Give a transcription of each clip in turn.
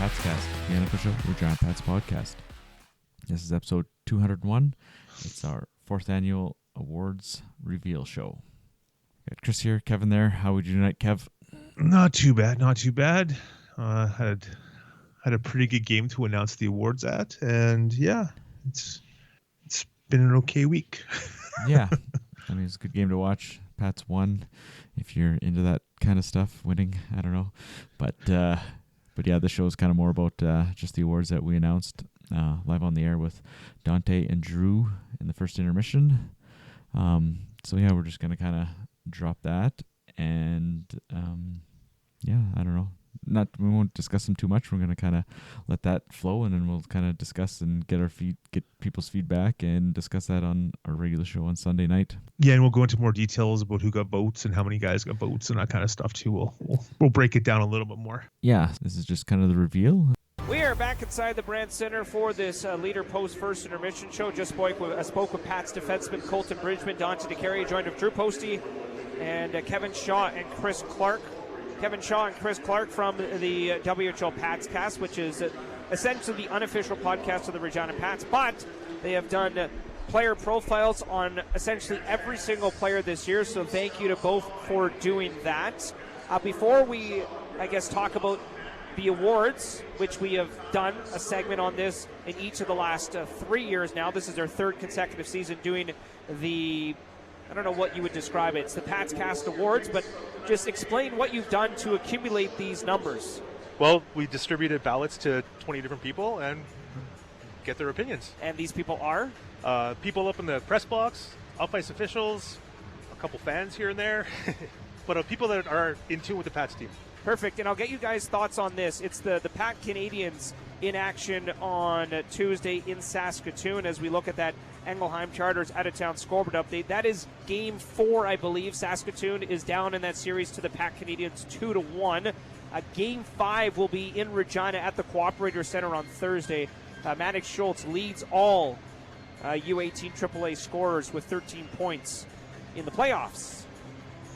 Patscast, the unofficial Regina Pats podcast. This is episode 201. It's our 4th annual awards reveal show. Got Chris here, Kevin there. How would you tonight, Kev? Not too bad. Had a pretty good game to announce the awards at, and yeah, it's been an okay week. Yeah, I mean, it's a good game to watch. Pats won. If you're into that kind of stuff, winning, I don't know, but yeah, the show is kind of more about just the awards that we announced live on the air with Dante and Drew in the first intermission. So yeah, we're just gonna kind of drop that, and yeah, I don't know. We won't discuss them too much. We're gonna kind of let that flow, and then we'll kind of discuss and get people's feedback and discuss that on our regular show on Sunday night. Yeah, and we'll go into more details about who got votes and how many guys got votes and that kind of stuff too. We'll break it down a little bit more. Yeah, this is just kind of the reveal. We are back inside the Brand Center for this Leader Post First Intermission show. Just spoke with Pat's defenseman Colton Bridgman, Dante DeCarry, joined with Drew Posty and Kevin Shaw and Chris Clark. Kevin Shaw and Chris Clark from the WHL Patscast, which is essentially the unofficial podcast of the Regina Pats, but they have done player profiles on essentially every single player this year, so thank you to both for doing that. Before we, talk about the awards, which we have done a segment on this in each of the last 3 years now. This is our third consecutive season doing the, I don't know what you would describe it. It's the Patscast Awards, but just explain what you've done to accumulate these numbers. Well, we distributed ballots to 20 different people and get their opinions. And these people are? People up in the press box, off-ice officials, a couple fans here and there, but people that are in tune with the Pats team. Perfect, and I'll get you guys' thoughts on this. It's the Pat Canadians in action on Tuesday in Saskatoon as we look at that Engelheim Chargers out-of-town scoreboard update. That is Game 4, I believe. Saskatoon is down in that series to the Pat Canadians 2-1. Game 5 will be in Regina at the Cooperator Center on Thursday. Maddox Schultz leads all U18 AAA scorers with 13 points in the playoffs.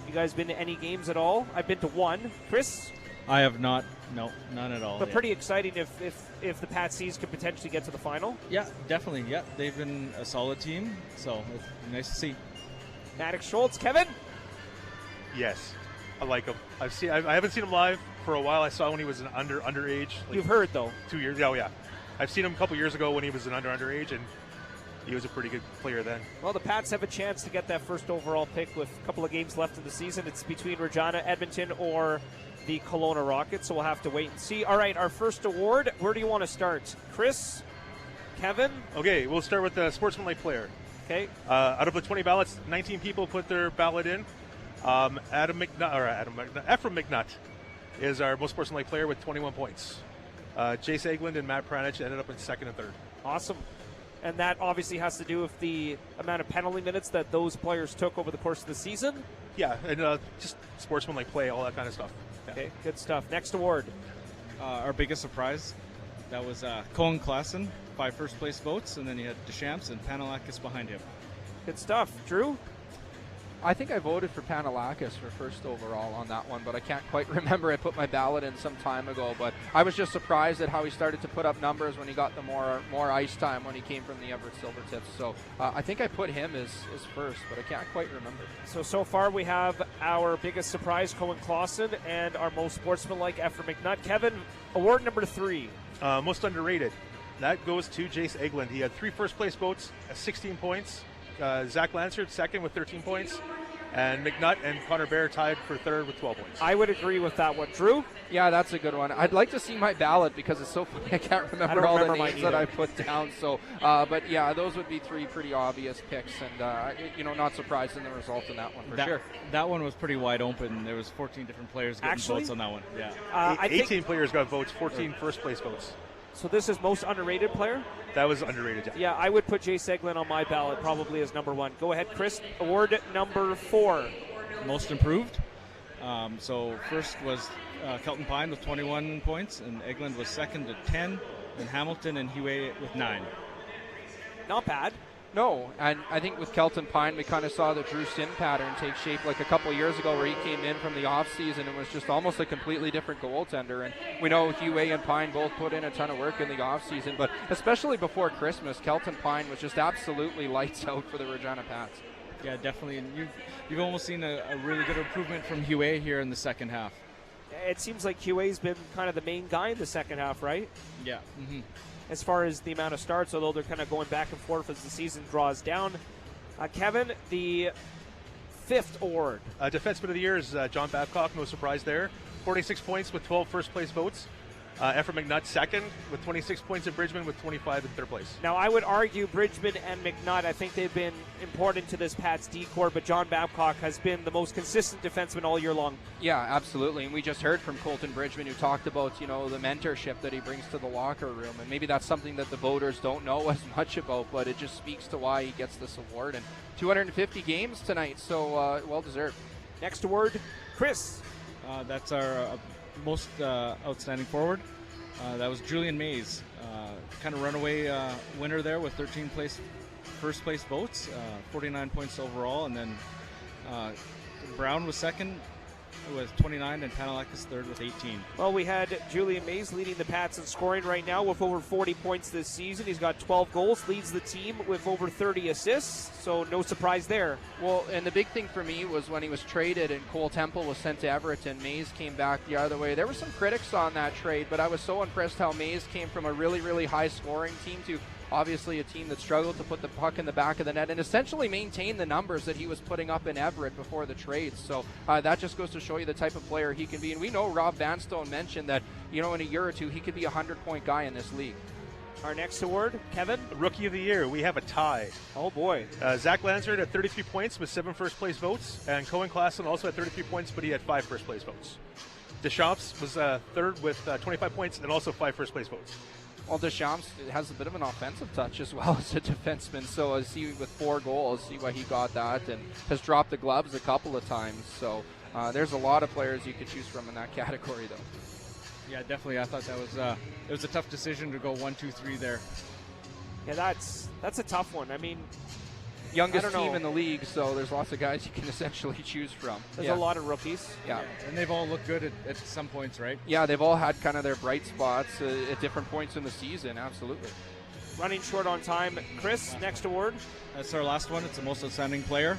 You guys been to any games at all? I've been to one. Chris? I have not. No, none at all. But pretty exciting if the Pat Seas could potentially get to the final. Yeah, definitely. Yeah, they've been a solid team, so it's nice to see. Maddox Schultz, Kevin? Yes, I like him. I haven't seen him live for a while. I saw when he was an underage. You've heard though. 2 years. Oh yeah, I've seen him a couple years ago when he was an underage, and he was a pretty good player then. Well, the Pats have a chance to get that first overall pick with a couple of games left in the season. It's between Regina, Edmonton, or the Kelowna Rockets, so we'll have to wait and see. All right, our first award, where do you want to start? Chris? Kevin? Okay, we'll start with the sportsmanlike player. Okay. Out of the 20 ballots, 19 people put their ballot in. Ephraim McNutt is our most sportsmanlike player with 21 points. Jace Eglund and Matt Pranich ended up in second and third. Awesome. And that obviously has to do with the amount of penalty minutes that those players took over the course of the season. Yeah, and just sportsmanlike play, all that kind of stuff. Yeah. Okay, good stuff. Next award. Our biggest surprise, that was Colin Klassen, 5 first-place votes, and then you had Deschamps and Panalakis behind him. Good stuff. Drew? I think I voted for Panalakis for first overall on that one, but I can't quite remember. I put my ballot in some time ago, but I was just surprised at how he started to put up numbers when he got the more ice time when he came from the Everett Silvertips. So I think I put him as first, but I can't quite remember. So far we have our biggest surprise, Colin Clausen, and our most sportsmanlike, Ephraim McNutt. Kevin, award number 3. Most underrated. That goes to Jace Eglund. He had 3 first-place votes, 16 points. Zach Lansford second with 13 points, and McNutt and Connor Bear tied for third with 12 points. I would agree with that one. Drew? Yeah, that's a good one. I'd like to see my ballot because it's so funny. I can't remember all the names that I put down. So, but yeah, those would be 3 pretty obvious picks, and not surprised in the result in that one for sure. That one was pretty wide open. There was 14 different players getting votes on that one. Yeah, 18 players got votes, 14 first-place votes. So this is most underrated player? That was underrated, yeah. Yeah, I would put Jay Seglin on my ballot probably as number 1. Go ahead, Chris. Award number 4. Most improved. So first was Kelton Pine with 21 points, and Eglund was second at 10, then Hamilton and Huey with 9. Not bad. No, and I think with Kelton Pine, we kind of saw the Drew Sim pattern take shape like a couple years ago where he came in from the offseason and was just almost a completely different goaltender. And we know Hugh and Pine both put in a ton of work in the offseason, but especially before Christmas, Kelton Pine was just absolutely lights out for the Regina Pats. Yeah, definitely. And you've almost seen a really good improvement from Hugh here in the second half. It seems like QA's been kind of the main guy in the second half, right? Yeah. Mm-hmm. As far as the amount of starts, although they're kind of going back and forth as the season draws down. Kevin, the 5th award. Defenseman of the year is John Babcock, no surprise there. 46 points with 12 first-place votes. Efren McNutt second with 26 points, and Bridgman with 25 in third place. Now, I would argue Bridgman and McNutt, I think they've been important to this Pats D-corps, but John Babcock has been the most consistent defenseman all year long. Yeah, absolutely. And we just heard from Colton Bridgman, who talked about, the mentorship that he brings to the locker room. And maybe that's something that the voters don't know as much about, but it just speaks to why he gets this award. And 250 games tonight, so well-deserved. Next award, Chris. That's our most outstanding forward. That was Julian Mays, kind of runaway winner there with 13 first place votes, 49 points overall, and then Brown was second with 29 and Panalakis third with 18. Well, we had Julian Mays leading the Pats in scoring right now with over 40 points this season. He's got 12 goals, leads the team with over 30 assists, so no surprise there. Well, and the big thing for me was when he was traded and Cole Temple was sent to Everett and Mays came back the other way. There were some critics on that trade, but I was so impressed how Mays came from a really, really high scoring team to obviously a team that struggled to put the puck in the back of the net and essentially maintain the numbers that he was putting up in Everett before the trade. So that just goes to show you the type of player he can be. And we know Rob Vanstone mentioned that, in a year or two, he could be a 100-point guy in this league. Our next award, Kevin? Rookie of the year, we have a tie. Oh, boy. Zach Lansard had 33 points with 7 first-place votes, and Cohen Klassen also had 33 points, but he had 5 first-place votes. Deschamps was third with 25 points and also 5 first-place votes. Well, Deschamps has a bit of an offensive touch as well as a defenseman, so as he with 4 goals, see why he got that, and has dropped the gloves a couple of times. So there's a lot of players you could choose from in that category, though. Yeah, definitely. I thought that was it was a tough decision to go 1, 2, 3 there. Yeah, that's a tough one. I mean, youngest team in the league, so there's lots of guys you can essentially choose from. There's a lot of rookies. Yeah. And they've all looked good at some points, right? Yeah, they've all had kind of their bright spots at different points in the season, absolutely. Running short on time. Chris, next award. That's our last one. It's the most outstanding player,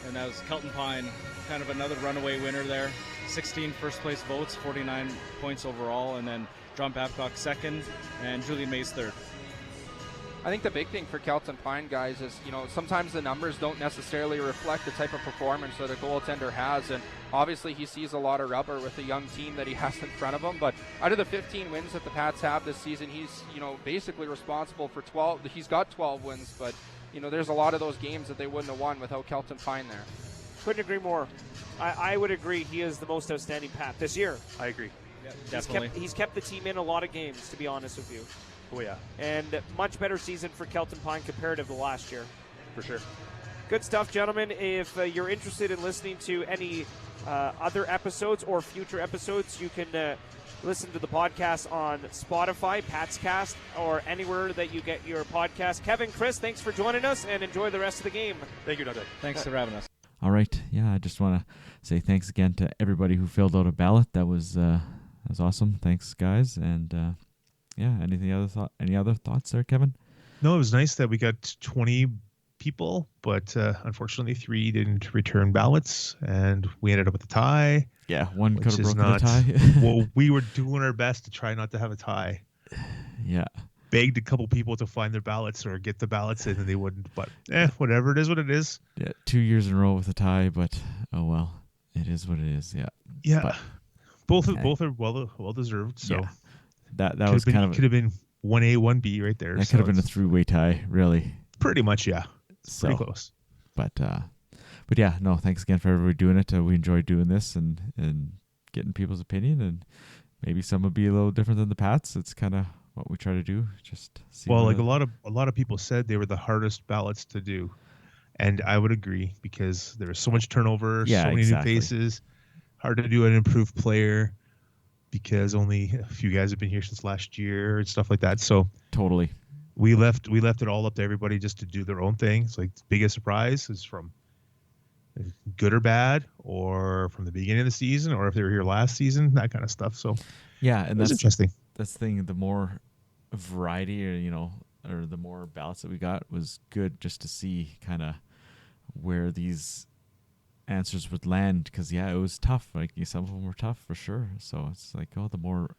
and that was Kelton Pine, kind of another runaway winner there. 16 first-place votes, 49 points overall, and then John Babcock second, and Julian Mays third. I think the big thing for Kelton Pine, guys, is, sometimes the numbers don't necessarily reflect the type of performance that a goaltender has, and obviously he sees a lot of rubber with the young team that he has in front of him, but out of the 15 wins that the Pats have this season, he's, basically responsible for 12. He's got 12 wins, but, there's a lot of those games that they wouldn't have won without Kelton Pine there. Couldn't agree more. I would agree he is the most outstanding Pat this year. I agree. Yeah, definitely. He's kept the team in a lot of games, to be honest with you. Oh, yeah. And much better season for Kelton Pine comparative to last year. For sure. Good stuff, gentlemen. If you're interested in listening to any other episodes or future episodes, you can listen to the podcast on Spotify, Patscast, or anywhere that you get your podcast. Kevin, Chris, thanks for joining us, and enjoy the rest of the game. Thank you, Dante. Thanks for having us. All right. Yeah, I just want to say thanks again to everybody who filled out a ballot. That was awesome. Thanks, guys. And yeah, any other thoughts there, Kevin? No, it was nice that we got 20 people, but unfortunately 3 didn't return ballots, and we ended up with a tie. Yeah, one could have broken the tie. Well, we were doing our best to try not to have a tie. Yeah. Begged a couple people to find their ballots or get the ballots in, and they wouldn't. But whatever, it is what it is. Yeah, 2 years in a row with a tie, but oh well, it is what it is. Yeah. Yeah. But, both are well deserved. So yeah. That was kind of could have been 1A, 1B right there. That could have been a three-way tie, really. Pretty much, yeah. It's pretty close. But yeah, no, thanks again for everybody doing it. We enjoyed doing this and getting people's opinion, and maybe some will be a little different than the Pats. It's kind of what we try to do. Just see. Well, like a lot of people said, they were the hardest ballots to do, and I would agree because there was so much turnover, so many new faces, hard to do an improved player because only a few guys have been here since last year and stuff like that. So totally, we left it all up to everybody just to do their own thing. It's like the biggest surprise is from good or bad, or from the beginning of the season, or if they were here last season, that kind of stuff. So yeah, and that's interesting. That's the thing. The more variety, or the more ballots that we got was good, just to see kind of where these answers would land. Because it was tough. Like some of them were tough for sure. So it's like, the more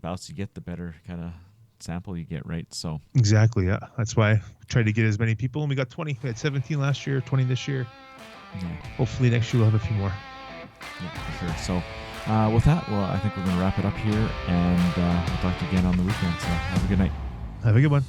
ballots you get, the better kind of sample you get, right? So exactly, yeah. That's why I tried to get as many people, and we got 20. We had 17 last year, 20 this year. Yeah. Hopefully next year we'll have a few more. Yeah, for sure. So with that, I think we're going to wrap it up here, and we'll talk to you again on the weekend. So have a good night. Have a good one.